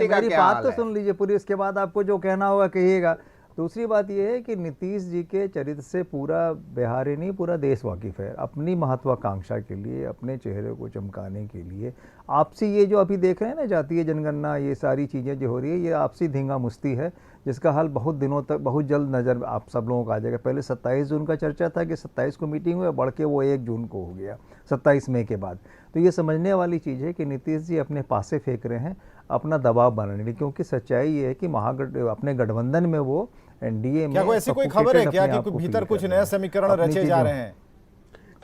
मेरी बात तो सुन लीजिए पूरी, उसके बाद आपको जो कहना होगा कहिएगा। दूसरी बात यह है कि नीतीश जी के चरित्र से पूरा बिहार ही नहीं, पूरा देश वाकिफ है। अपनी महत्वाकांक्षा के लिए, अपने चेहरे को चमकाने के लिए आपसी ये जो अभी देख रहे हैं ना, जातीय जनगणना, ये सारी चीज़ें जो हो रही है, ये आपसी धींगा मुश्ती है, जिसका हल बहुत दिनों तक, बहुत जल्द नज़र आप सब लोगों को आ जाएगा। पहले 27 जून का चर्चा था कि 27 को मीटिंग हुई, बढ़ के वो 1 जून को हो गया, 27 मई के बाद। तो ये समझने वाली चीज़ है कि नीतीश जी अपने पासे फेंक रहे हैं अपना दबाव बनाने लिए, क्योंकि सच्चाई ये है कि अपने गठबंधन में वो एनडीए में, क्या कोई ऐसी कोई खबर है क्या कि भीतर कुछ नए समीकरण रचे जा रहे हैं?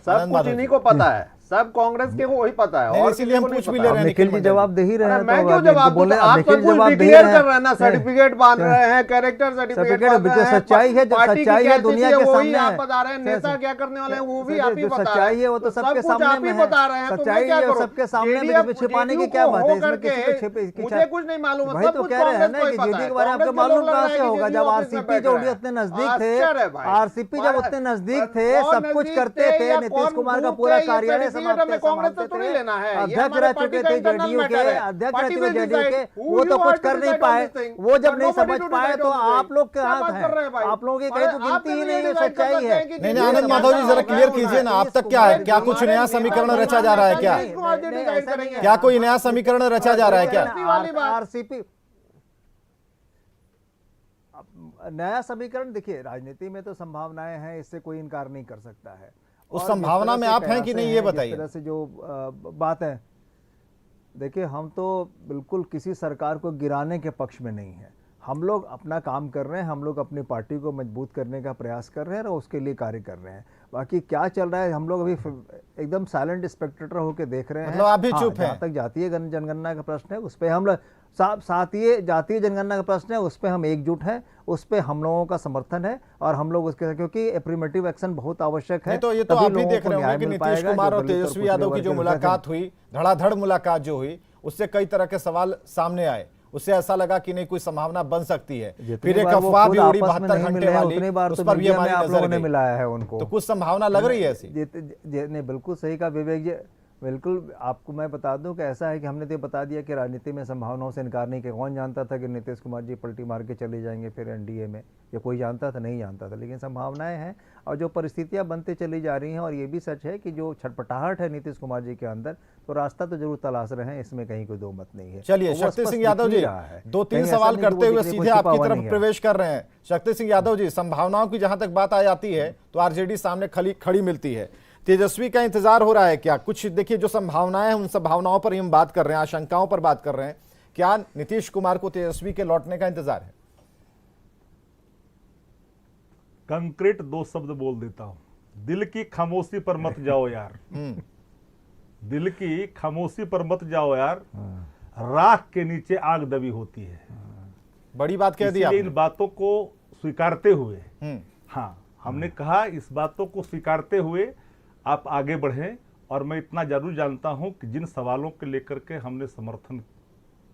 सब कुछ इन्हीं को पता है, सब कांग्रेस के को वही पता है। और इसीलिए हम पूछ भी ले रहे हैं। निखिल जी जवाब दे ही रहे हैं, मैं क्यों जवाब बोले? आप सब कुछ डिक्लेयर कर रहे हैं ना, सर्टिफिकेट बांध रहे हैं, कैरेक्टर सर्टिफिकेट बांध रहे हैं। सच्चाई है, सच्चाई है दुनिया के सामने आप बता रहे हैं, नेता क्या करने वाले हैं वो भी आप ही बता रहे हैं। सच्चाई है वो तो सबके सामने में है, बता रहे हैं। सच्चाई है सबके सामने में, इसमें छिपाने की क्या बात है? इसमें किसी को मुझे कुछ नहीं मालूम है, वही तो कह रहे हैं ना कि जेडी के बारे में आपको मालूम कहां से होगा? जब आरसीपी जो उतने नजदीक थे, आरसीपी जब उतने नजदीक थे, सब कुछ करते थे, नीतीश कुमार का पूरा कार्यालय संभालते तो नहीं लेना है। अध्यक्ष रह चुके थे जेडीयू के, अध्यक्ष रह चुके जेडीयू के, वो तो कुछ कर नहीं पाए। वो जब नहीं समझ पाए तो आप लोग के हाथ है, आप लोगों की कहीं तो गिनती ही नहीं है, सच्चाई है। नहीं आनंद माधव जी जरा क्लियर कीजिए ना, अब तक क्या है? क्या कुछ नया समीकरण रचा जा रहा है क्या? क्या कोई नया समीकरण रचा जा रहा है क्या? आरसीपी नया समीकरण देखिए, राजनीति में तो संभावनाएं हैं, इससे कोई इनकार नहीं कर सकता है। उस और संभावना जिस में तरह आप से हैं कि नहीं, ये कयासे हैं, बताइए। जिस तरह से जो बात है, देखिए हम तो बिल्कुल किसी सरकार को गिराने के पक्ष में नहीं है। हम लोग अपना काम कर रहे हैं, हम लोग अपनी पार्टी को मजबूत करने का प्रयास कर रहे हैं और उसके लिए कार्य कर रहे हैं। बाकी क्या चल रहा है हम लोग अभी एकदम साइलेंट स्पेक्टेटर होकर देख रहे हैं। मतलब आप भी हाँ, चुप हैं। जहाँ तक जातीय जनगणना का प्रश्न है उस पर हम लोग जातीय जनगणना का प्रश्न है, उस पर हम एकजुट हैं, उस पर हम लोगों का समर्थन है और हम लोग उसके, क्योंकि एफर्मेटिव एक्शन बहुत आवश्यक है। नहीं तो ये तो तभी आप भी लोगों देख को रहे न्याय होंगे कि मिल नीतीश पाएगा, कुमार जो और दलित तेजस्वी पिछड़े यादव की वर्ग जो के मुलाकात हुई, धड़ाधड़ मुलाकात जो हुई, उससे कई तरह के सवाल सामने आए। उससे ऐसा लगा कि नहीं कोई संभावना बन सकती है। फिर एक अफवाह भी उड़ी 72 घंटे वाली, उस पर भी हमारी नजर गई। मिलाया है उनको, तो कुछ संभावना लग रही है ऐसी। नहीं, बिल्कुल सही का विवेक जी, बिल्कुल। आपको मैं बता दूं कि ऐसा है कि हमने तो बता दिया कि राजनीति में संभावनाओं से इनकार नहीं किया। कौन जानता था कि नीतीश कुमार जी पलटी मार के चले जाएंगे फिर एनडीए में? ये कोई जानता था? नहीं जानता था। लेकिन संभावनाएं हैं और जो परिस्थितियां बनते चली जा रही हैं, और ये भी सच है कि जो छटपटाहट है नीतीश कुमार जी के अंदर, तो रास्ता तो जरूर तलाश रहे हैं, इसमें कहीं कोई दो मत नहीं है। चलिए, तो वो शक्ति स्पष्ट सिंह यादव दिख ही जी रहा है। 2-3 कहीं ऐसा सवाल नहीं कि वो करते हुए दिखने को सीधे छिपा आपकी हुआ तरफ नहीं है। प्रवेश कर रहे हैं। शक्ति सिंह यादव जी, संभावनाओं की जहां तक बात आ जाती है तो आरजेडी सामने खड़ी मिलती है। तेजस्वी का इंतजार हो रहा है क्या? कुछ देखिए, जो संभावनाएं हैं उन संभावनाओं पर हम बात कर रहे हैं, आशंकाओं पर बात कर रहे हैं। क्या नीतीश कुमार को तेजस्वी के लौटने का इंतजार है? कंक्रीट 2 शब्द बोल देता हूं, दिल की खामोशी पर मत जाओ यार। दिल की खामोशी पर मत जाओ यार, राख के नीचे आग दबी होती है। बड़ी बात कह दी इसलिए आपने। इन बातों को स्वीकारते हुए, हाँ, हमने कहा इस बातों को स्वीकारते हुए आप आगे बढ़ें। और मैं इतना जरूर जानता हूं कि जिन सवालों के लेकर के हमने समर्थन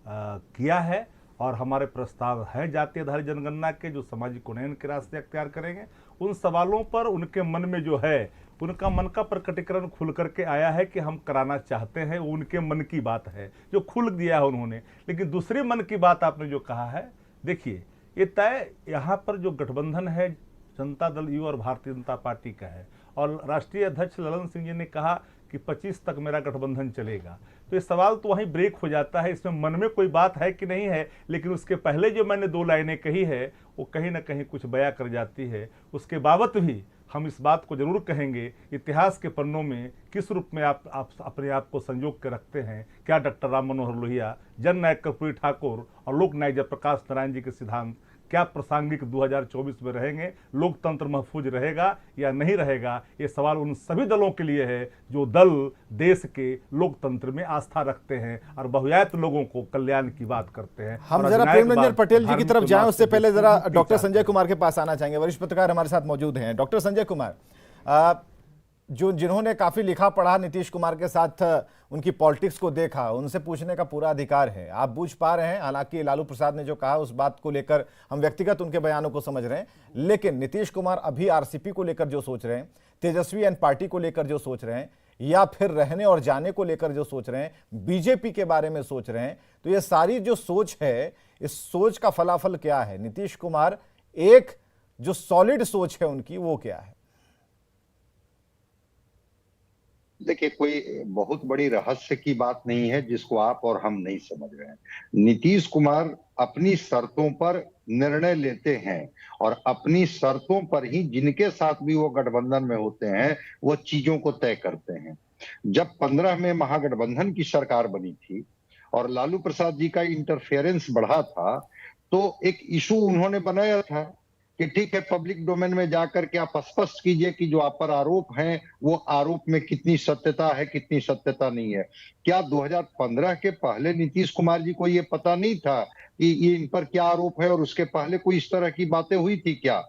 किया है और हमारे प्रस्ताव हैं जातीय आधारित जनगणना के, जो सामाजिक उन्नयन के रास्ते अख्तियार करेंगे, उन सवालों पर उनके मन में जो है, उनका मन का प्रकटीकरण खुल करके आया है कि हम कराना चाहते हैं। वो उनके मन की बात है जो खुल दिया है उन्होंने। लेकिन दूसरे मन की बात आपने जो कहा है, देखिए ये तय यहाँ पर जो गठबंधन है जनता दल यू और भारतीय जनता पार्टी का है, और राष्ट्रीय अध्यक्ष ललन सिंह जी ने कहा कि 25 तक मेरा गठबंधन चलेगा। तो ये सवाल तो वहीं ब्रेक हो जाता है, इसमें मन में कोई बात है कि नहीं है। लेकिन उसके पहले जो मैंने 2 लाइनें कही है वो कहीं ना कहीं कुछ बयां कर जाती है। उसके बावत भी हम इस बात को जरूर कहेंगे, इतिहास के पन्नों में किस रूप में आप अपने आप को संजोग के रखते हैं। क्या डॉक्टर राम मनोहर लोहिया, जननायक कर्पूरी ठाकुर और लोकनायक जयप्रकाश नारायण जी के सिद्धांत क्या प्रासंगिक 2024 में रहेंगे? लोकतंत्र महफूज रहेगा या नहीं रहेगा? ये सवाल उन सभी दलों के लिए है जो दल देश के लोकतंत्र में आस्था रखते हैं और बहुआयत लोगों को कल्याण की बात करते हैं। हम जरा प्रेम रंजन पटेल जी की तरफ जाएं, उससे पहले जरा डॉक्टर संजय कुमार के पास आना चाहेंगे। वरिष्ठ पत्रकार हमारे साथ मौजूद हैं। डॉक्टर संजय कुमार, जिन्होंने काफी लिखा पढ़ा नीतीश कुमार के साथ, उनकी पॉलिटिक्स को देखा, उनसे पूछने का पूरा अधिकार है। आप बूझ पा रहे हैं, हालांकि लालू प्रसाद ने जो कहा उस बात को लेकर हम व्यक्तिगत उनके बयानों को समझ रहे हैं, लेकिन नीतीश कुमार अभी आरसीपी को लेकर जो सोच रहे हैं, तेजस्वी एंड पार्टी को लेकर जो सोच रहे हैं, या फिर रहने और जाने को लेकर जो सोच रहे हैं, बीजेपी के बारे में सोच रहे हैं, तो ये सारी जो सोच है, इस सोच का फलाफल क्या है? नीतीश कुमार एक जो सॉलिड सोच है उनकी, वो क्या है? देखिए, कोई बहुत बड़ी रहस्य की बात नहीं है जिसको आप और हम नहीं समझ रहे हैं। नीतीश कुमार अपनी शर्तों पर निर्णय लेते हैं और अपनी शर्तों पर ही जिनके साथ भी वो गठबंधन में होते हैं वो चीजों को तय करते हैं। जब 15 में महागठबंधन की सरकार बनी थी और लालू प्रसाद जी का इंटरफेरेंस बढ़ा था, तो एक इशू उन्होंने बनाया था कि ठीक है, पब्लिक डोमेन में जाकर के आप स्पष्ट कीजिए कि जो आप पर आरोप हैं वो आरोप में कितनी सत्यता है, कितनी सत्यता नहीं है। क्या 2015 के पहले नीतीश कुमार जी को ये पता नहीं था कि ये इन पर क्या आरोप है, और उसके पहले कोई इस तरह की बातें हुई थी क्या?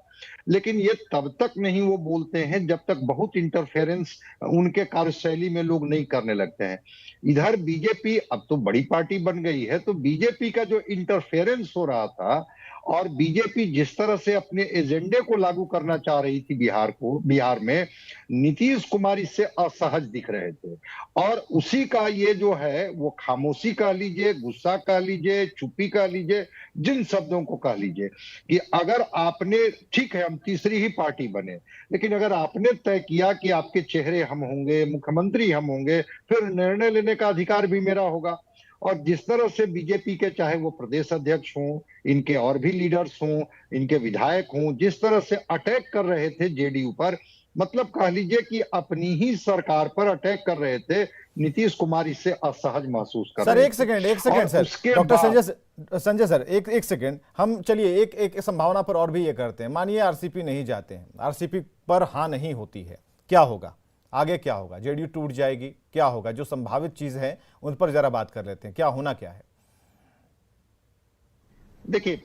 लेकिन ये तब तक नहीं वो बोलते हैं जब तक बहुत इंटरफेरेंस उनके कार्यशैली में लोग नहीं करने लगते हैं। इधर बीजेपी अब तो बड़ी पार्टी बन गई है, तो बीजेपी का जो इंटरफेरेंस हो रहा था और बीजेपी जिस तरह से अपने एजेंडे को लागू करना चाह रही थी बिहार में, नीतीश कुमार इससे असहज दिख रहे थे। और उसी का ये जो है वो खामोशी कह लीजिए, गुस्सा कह लीजिए, चुप्पी कह लीजिए, जिन शब्दों को कह लीजिए, कि अगर आपने, ठीक है हम तीसरी ही पार्टी बने, लेकिन अगर आपने तय किया कि आपके चेहरे हम होंगे, मुख्यमंत्री हम होंगे, फिर निर्णय लेने का अधिकार भी मेरा होगा। और जिस तरह से बीजेपी के चाहे वो प्रदेश अध्यक्ष हों, इनके और भी लीडर्स हों, इनके विधायक हों, जिस तरह से अटैक कर रहे थे जेडीयू पर, मतलब कह लीजिए कि अपनी ही सरकार पर अटैक कर रहे थे, नीतीश कुमार इससे असहज महसूस कर सर रहे एक थे। सेकंड और सर, डॉक्टर संजय सर एक सेकंड, हम चलिए एक संभावना पर और भी ये करते हैं। मानिए आरसीपी नहीं जाते हैं, आरसीपी पर हाँ नहीं होती है, क्या होगा आगे, क्या होगा? जेडीयू टूट जाएगी, क्या होगा? जो संभावित चीज है उन पर जरा बात कर लेते हैं, क्या होना क्या है? देखिए,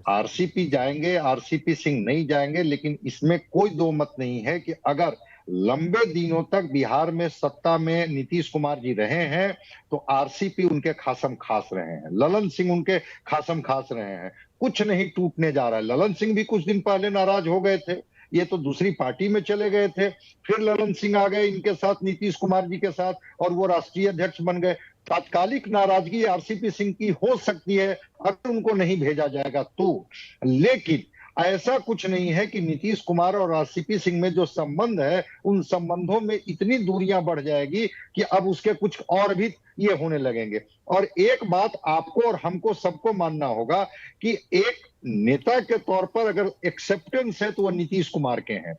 आरसीपी जाएंगे, आरसीपी सिंह नहीं जाएंगे, लेकिन इसमें कोई दो मत नहीं है कि अगर लंबे दिनों तक बिहार में सत्ता में नीतीश कुमार जी रहे हैं तो आरसीपी उनके खासम खास रहे हैं, ललन सिंह उनके खासम खास रहे हैं। कुछ नहीं टूटने जा रहा है। ललन सिंह भी कुछ दिन पहले नाराज हो गए थे, ये तो दूसरी पार्टी में चले गए थे, फिर ललन सिंह आ गए इनके साथ, नीतीश कुमार जी के साथ, और वो राष्ट्रीय अध्यक्ष बन गए। तात्कालिक नाराजगी आरसीपी सिंह की हो सकती है अगर उनको नहीं भेजा जाएगा तो, लेकिन ऐसा कुछ नहीं है कि नीतीश कुमार और आरसीपी सिंह में जो संबंध है उन संबंधों में इतनी दूरियां बढ़ जाएगी कि अब उसके कुछ और भी ये होने लगेंगे। और एक बात आपको और हमको सबको मानना होगा कि एक नेता के तौर पर अगर एक्सेप्टेंस है तो वह नीतीश कुमार के हैं।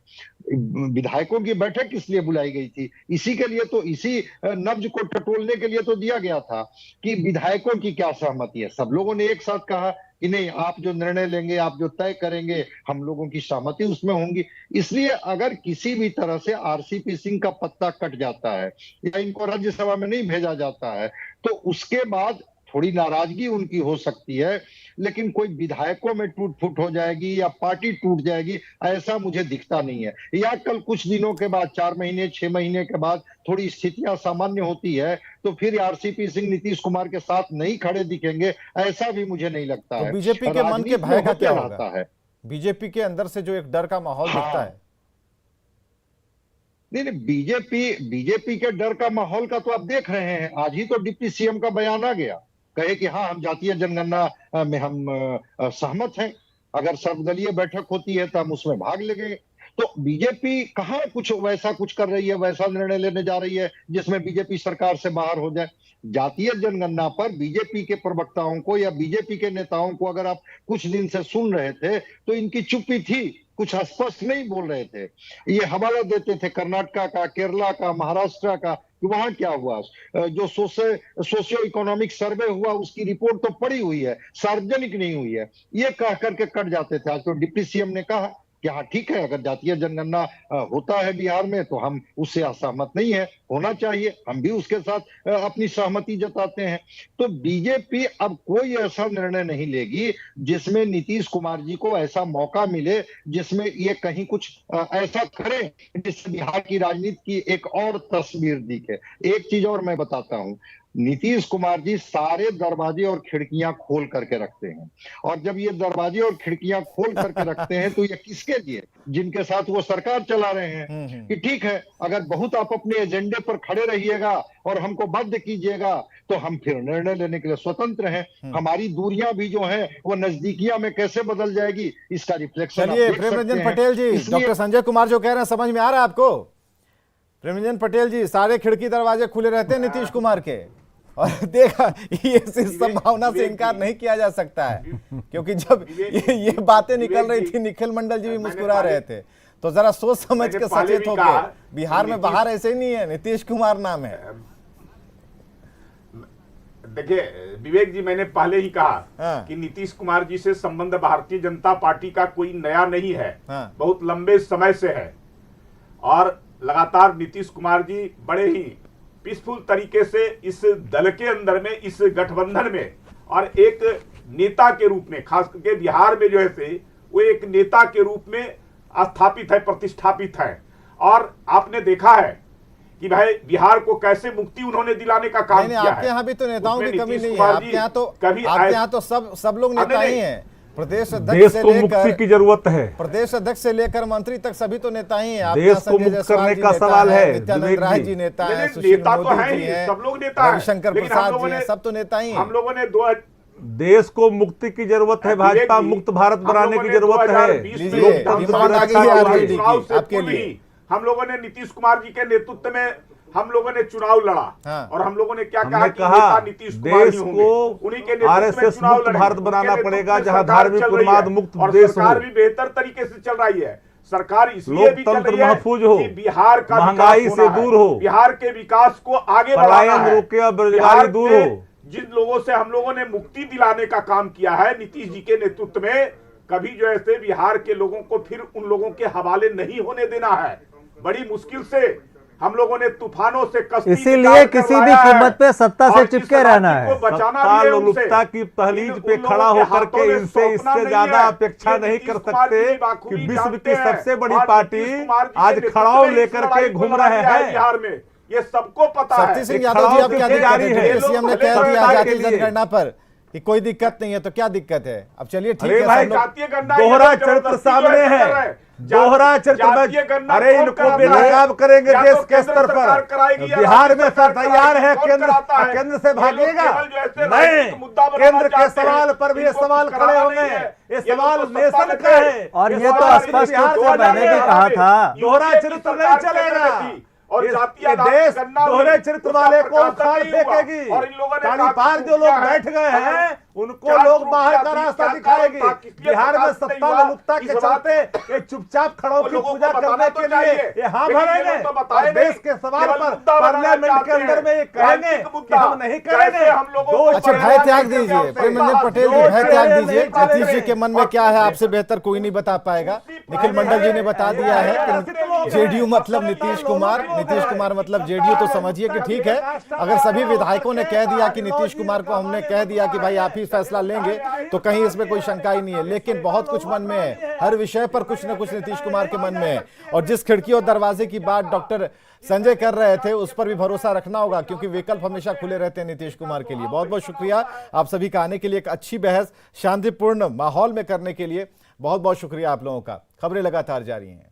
विधायकों की बैठक किस लिए बुलाई गई थी? इसी के लिए तो, इसी नब्ज को टटोलने के लिए तो दिया गया था कि विधायकों की क्या सहमति है। सब लोगों ने एक साथ कहा कि नहीं, आप जो निर्णय लेंगे, आप जो तय करेंगे, हम लोगों की सहमति उसमें होंगी। इसलिए अगर किसी भी तरह से आरसीपी सिंह का पत्ता कट जाता है या इनको राज्यसभा में नहीं भेजा जाता है तो उसके बाद थोड़ी नाराजगी उनकी हो सकती है, लेकिन कोई विधायकों में टूट फूट हो जाएगी या पार्टी टूट जाएगी ऐसा मुझे दिखता नहीं है। या कल कुछ दिनों के बाद, 4 महीने 6 महीने के बाद थोड़ी स्थितियां सामान्य होती है तो फिर आरसीपी सिंह नीतीश कुमार के साथ नहीं खड़े दिखेंगे, ऐसा भी मुझे नहीं लगता है। बीजेपी के मन के भय का क्या होगा? है बीजेपी के अंदर से जो एक डर का माहौल दिखता है। नहीं, बीजेपी के डर का माहौल का तो आप देख रहे हैं। आज ही तो डिप्टी सीएम का बयान आ गया, कहे कि हाँ, हम जातीय जनगणना में हम सहमत हैं, अगर सर्वदलीय बैठक होती है तो हम उसमें भाग लेंगे। तो बीजेपी कहाँ कुछ कर रही है, वैसा निर्णय लेने जा रही है जिसमें बीजेपी सरकार से बाहर हो जाए। जातीय जनगणना पर बीजेपी के प्रवक्ताओं को या बीजेपी के नेताओं को अगर आप कुछ दिन से सुन रहे थे तो इनकी चुप्पी थी, कुछ स्पष्ट नहीं बोल रहे थे। ये हवाला देते थे कर्नाटका का, केरला का, महाराष्ट्र का, कि वहां क्या हुआ। जो सोशियो इकोनॉमिक सर्वे हुआ उसकी रिपोर्ट तो पड़ी हुई है, सार्वजनिक नहीं हुई है, ये कह करके कट जाते थे। आज तो डिप्टी सीएम ने कहा कि हाँ ठीक है, अगर जातीय जनगणना होता है बिहार में तो हम उससे असहमत नहीं है, होना चाहिए, हम भी उसके साथ अपनी सहमति जताते हैं। तो बीजेपी अब कोई ऐसा निर्णय नहीं लेगी जिसमें नीतीश कुमार जी को ऐसा मौका मिले जिसमें ये कहीं कुछ ऐसा करें जिससे बिहार की राजनीति की एक और तस्वीर दिखे। एक चीज और मैं बताता हूं, नीतीश कुमार जी सारे दरवाजे और खिड़कियां खोल करके रखते हैं, और जब ये दरवाजे और खिड़कियां खोल करके रखते हैं तो ये किसके लिए? जिनके साथ वो सरकार चला रहे हैं। कि ठीक है, अगर बहुत आप अपने एजेंडे पर खड़े रहिएगा और हमको बाध्य कीजिएगा तो हम फिर निर्णय लेने के लिए स्वतंत्र हैं। हमारी दूरियां भी जो हैं वो नजदीकियां में कैसे बदल जाएगी इसका रिफ्लेक्शन। चलिए प्रेमरंजन पटेल जी, डॉक्टर संजय कुमार जो कह रहे हैं समझ में आ रहा है आपको? प्रेमरंजन पटेल जी, सारे खिड़की दरवाजे खुले रहते हैं नीतीश कुमार के, और देखा ये संभावना से इनकार नहीं किया जा सकता है, क्योंकि जब ये बातें निकल रही थी निखिल मंडल जी भी मुस्कुरा रहे थे। तो जरा सोच समझ के सचेत हो गए, बिहार में बाहर ऐसे नहीं है, नीतीश कुमार नाम है। देखिए विवेक जी, मैंने पहले ही कहा कि नीतीश कुमार जी से संबंध भारतीय जनता पार्टी का कोई नया नहीं है, बहुत लंबे समय से है, और लगातार नीतीश कुमार जी बड़े ही पीसफुल तरीके से इस दल के अंदर में, इस गठबंधन में, और एक नेता के रूप में, खास करके बिहार में जो है वो एक नेता के रूप में स्थापित है, प्रतिष्ठापित है। और आपने देखा है कि भाई बिहार को कैसे मुक्ति उन्होंने दिलाने का काम किया है। आपके यहाँ भी तो नेताओं की कमी नहीं है, आपके यहाँ तो सब लोग नेता ही हैं। प्रदेश अध्यक्ष से लेकर मुक्ति की जरूरत है, प्रदेश अध्यक्ष से लेकर मंत्री तक सभी तो नेता ही हैं। देश को मुक्त करने का सवाल है। नित्यानंद राय जी नेता है, सुशील मोदी जी हैं, सब लोग नेता हैं, रविशंकर प्रसाद जी हैं, सब तो नेता ही हैं। हम लोगों ने देश को मुक्ति की जरूरत है, भाजपा मुक्त भारत बनाने की जरूरत है। हम लोगों ने नीतीश कुमार जी के नेतृत्व में हम लोगों ने चुनाव लड़ा हाँ। और हम लोगों ने क्या हमने कहा कि कहा नेता नीतीश कुमार देश ही होंगे। को उन्हीं के नेतृत्व में आरएसएस चुनाव मुक्त लड़ेंगे। भारत उनके बनाना नेतृत्व पड़ेगा, में जहां सरकार धार्मिक चल रही उन्माद है मुक्त और देश सरकार हो। भी बेहतर तरीके से चल रही है। सरकार इसलिए भी चल लोकतंत्र रही है महफूज हो, कि बिहार का महंगाई विकास से होना है। दूर हो, बिहार के विकास को आगे बढ़ाना पलायन है। रोके और बेरोजगारी बिहार दूर के हो। जिन लोगों से हम लोगों ने मुक्ति दिलाने का काम किया है नीतीश जी के नेतृत्व में, कभी जो ऐसे बिहार के लोगों को फिर उन लोगों के हवाले नहीं होने देना है। बड़ी मुश्किल से हम लोगों ने तूफानों से कश्ती इसीलिए निकाल कर किसी भी लाया है। कीमत पे सत्ता से और इस चिपके रहना समाज है। को बचाना सत्ता भी है उनसे। लोलुपता की तहलीज उन पे लोगों खड़ा के होकर हाथों के में इनसे सौंपना इससे नहीं ज्यादा है। अपेक्षा ये नहीं नीतीश कर कुमार जी सकते बाखूबी कि विश्व जानते की हैं। सबसे बड़ी और पार्टी नीतीश कुमार जी के आज नेतृत्व खड़ाऊ में इस लेकर के लड़ाई को घूम लड़ा रहे गया है हैं। बिहार में, ये सबको पता है। शक्ति सिंह यादव जी, अब क्या दिक्कत है? है। सीएम ने कह दिया जातीय जनगणना पर कि कोई दिक्कत नहीं है, तो क्या दिक्कत है? अब चलिए ठीक अरे है, भाई, सब लोग- जातीय गणना दोहरा ये चरित्र जबरदस्ती सामने जो है। कर रहे हैं। दोहरा चरित्र में जातीय गणना अरे कौन इनको कराता है? बेनकाब करेंगे या देश तो के केंद्र स्तर सरकार पर। कराएगी या बिहार राज्य में सरकार तैयार है, कराएगी। कौन कराता है? केंद्र से ये लोग भागिएगा केवल जो ऐसे राजनीतिक नहीं, मुद्दा बनाना केंद्र के चाहते हैं। सवाल पर भी ये इनको सवाल कुछ खड़े कराना होंगे। नहीं है। ये ये लोग सवाल तो सत्ता नेशन में का थे। है और ये तो सवाल स्पष्ट बिहार रूप से से मैंने भी कहा था। दोहरा चरित्र नहीं चलेगा। और इस- जातीय ये देश गणना में दोहरे चरित्र उसका वाले को प्रकाशन उखाड़ नहीं हुआ। फेंकेगी। और इन लोगों ने ताली कहा पार कि जो लोग क्या है? बैठ गए हैं उनको क्या लोग प्रूफ बाहर क्या का थी? रास्ता क्या दिखाएगी। कारण था? किसलिए बिहार में प्रकाश नहीं सत्ता हुआ? लोलुपता के इस बात चलते ये चुपचाप खड़ों की लोगों को पूजा बताना करने तो के चाहिए। लिए ये हाँ लेकिन ये भरेंगे लोग तो बताए और देश नहीं। के सवाल केवल पर मुद्दा बनाना पार्लियामेंट के चाहते अंदर में ये हैं। कहेंगे राजनीतिक कि मुद्दा। हम नहीं कैसे करेंगे। हम लोगों दो को अच्छा, परिणाम भय त्याग नहीं दीजिए। करते। प्रेमनंदन पटेल जी, दो भय त्याग चेहरे दीजिए। नहीं चलेंगे। नीतीश जी के मन में क्या है आपसे बेहतर कोई नहीं बता पाएगा, निखिल मंडल जी ने बता दिया है कि जेडीयू मतलब नीतीश कुमार मतलब जेडीयू। तो समझिए कि ठीक है, अगर सभी विधायकों ने कह दिया कि नीतीश कुमार को हमने कह दिया कि भाई आप ही फैसला लेंगे, तो कहीं इसमें कोई शंका ही नहीं है। लेकिन बहुत कुछ मन में है, हर विषय पर कुछ न कुछ नीतीश कुमार के मन में है। और जिस खिड़की और दरवाजे की बात डॉक्टर संजय कर रहे थे, उस पर भी भरोसा रखना होगा, क्योंकि विकल्प हमेशा खुले रहते हैं नीतीश कुमार के लिए। बहुत बहुत शुक्रिया आप सभी का आने के लिए, एक अच्छी बहस शांतिपूर्ण माहौल में करने के लिए बहुत बहुत शुक्रिया आप लोगों का। खबरें लगातार जारी हैं।